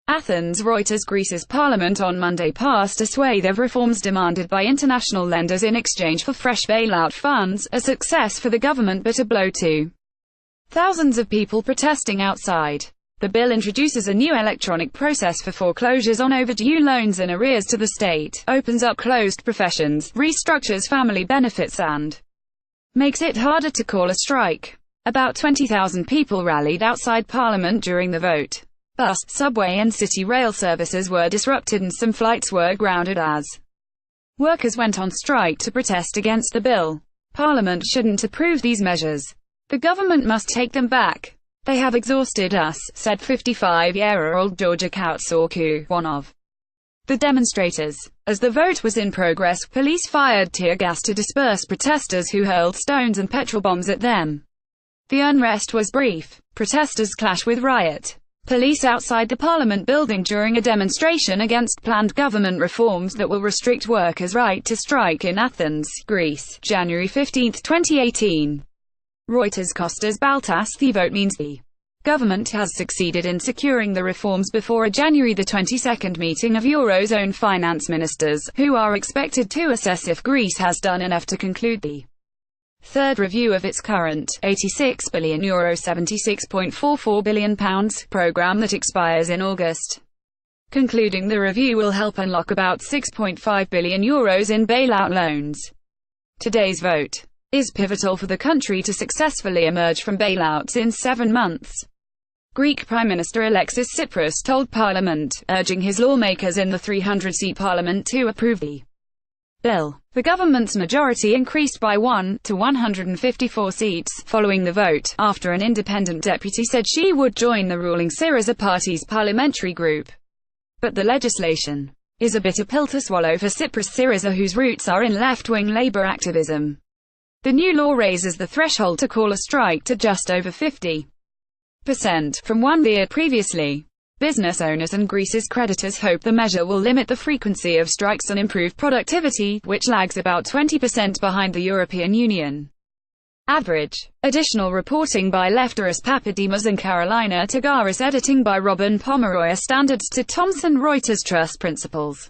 Athens Reuters Greece's parliament on Monday passed a swathe of reforms demanded by international lenders in exchange for fresh bailout funds, a success for the government but a blow to thousands of people protesting outside. The bill introduces a new electronic process for foreclosures on overdue loans and arrears to the state, opens up closed professions, restructures family benefits and makes it harder to call a strike. About 20,000 people rallied outside Parliament during the vote. Bus, subway and city rail services were disrupted and some flights were grounded as workers went on strike to protest against the bill. Parliament shouldn't approve these measures. The government must take them back. They have exhausted us, said 55-year-old Georgia Koutsoukou, one of the demonstrators. As the vote was in progress, police fired tear gas to disperse protesters who hurled stones and petrol bombs at them. The unrest was brief. Protesters clashed with riot police outside the Parliament building during a demonstration against planned government reforms that will restrict workers' right to strike in Athens, Greece, January 15, 2018. Reuters Kostas Baltas. The vote means the government has succeeded in securing the reforms before a January 22 meeting of Eurozone finance ministers, who are expected to assess if Greece has done enough to conclude the third review of its current €86 billion £76.44 billion programme that expires in August. Concluding the review will help unlock about €6.5 billion in bailout loans. Today's vote is pivotal for the country to successfully emerge from bailouts in 7 months. Greek Prime Minister Alexis Tsipras told Parliament, urging his lawmakers in the 300-seat Parliament to approve the bill. The government's majority increased by 1 to 154 seats, following the vote, after an independent deputy said she would join the ruling Syriza party's parliamentary group. But the legislation is a bitter pill to swallow for Tsipras Syriza, whose roots are in left-wing labour activism. The new law raises the threshold to call a strike to just over 50%, from one year previously. Business owners and Greece's creditors hope the measure will limit the frequency of strikes and improve productivity, which lags about 20% behind the European Union average. Additional reporting by Lefteris Papademos and Carolina Tagaris, editing by Robin Pomeroy. Standards to Thomson Reuters Trust Principles.